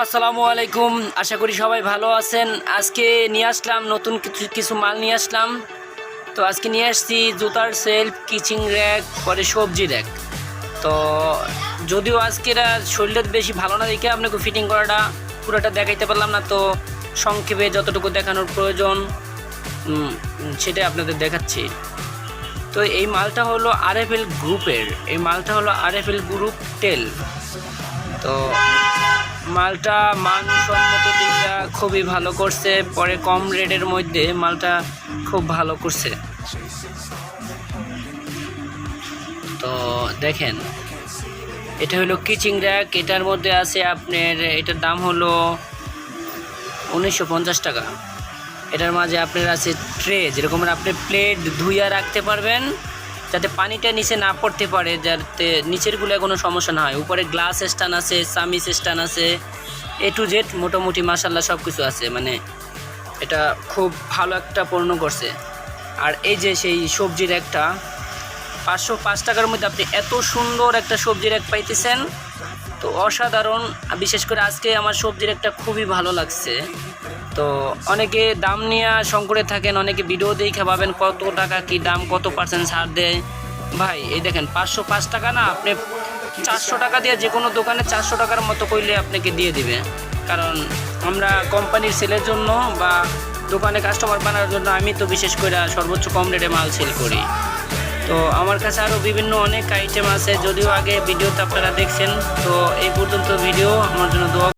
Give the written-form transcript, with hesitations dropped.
আসসালামু আলাইকুম। আশা করি সবাই ভালো আছেন। আজকে নিয়ে আসলাম নতুন কিছু মাল নিয়ে আসলাম। তো আজকে নিয়ে আসছি জুতার সেলফ, কিচিং র্যাক, পরে সবজি র্যাক। তো যদিও আজকের শরীরের বেশি ভালো না দেখে আপনাকে ফিটিং করাটা পুরোটা দেখাইতে পারলাম না, তো সংক্ষেপে যতটুকু দেখানোর প্রয়োজন সেটাই আপনাদের দেখাচ্ছি। তো এই মালটা হলো আরএফএল গ্রুপের, এই মালটা হলো আরএফএল গ্রুপ টেল। তো মালটা মানসম্মত দিকটা খুবই ভালো করছে, পরে কম রেটের মধ্যে মালটা খুব ভালো করছে। তো দেখেন, এটা হলো কিচিং র্যাক। এটার মধ্যে আছে আপনার, এটার দাম হলো 1950 টাকা। এটার মাঝে আপনার আছে ট্রে, যেরকম আপনি প্লেট ধুইয়া রাখতে পারবেন যাতে পানিটা নিচে না পড়তে পারে, যাতে নিচেরগুলো কোনো সমস্যা না হয়। উপরে গ্লাস স্ট্যান্ড আছে, সামিস স্ট্যান্ড আছে, এ টু জেড মোটামুটি মাশাল্লাহ সব কিছু আছে। মানে এটা খুব ভালো একটা পণ্য করছে। আর এই যে সেই সবজির একটা 505 টাকার মধ্যে আপনি এত সুন্দর একটা সবজির এক পাইতেছেন, তো অসাধারণ। বিশেষ করে আজকে আমার সবজির একটা খুবই ভালো লাগছে। তো অনেকে দাম নিয়ে সংকটে থাকেন, অনেকে ভিডিও দেখে ভাবেন কত টাকা কি দাম, কত পার্সেন্ট ছাড় দেয়। ভাই এই দেখেন 505 টাকা না, আপনি 400 টাকা দিয়ে যে কোনো দোকানে 400 টাকার মতো করলে আপনাকে দিয়ে দিবে। কারণ আমরা কোম্পানির সেলের জন্য বা দোকানে কাস্টমার বানানোর জন্য আমি তো বিশেষ করে সর্বোচ্চ কম রেটে মাল সেল করি। তো আমার কাছে আরও বিভিন্ন অনেক আইটেম আছে, যদিও আগে ভিডিওতে আপনারা দেখছেন। তো এই পর্যন্ত ভিডিও আমার জন্য দোয়া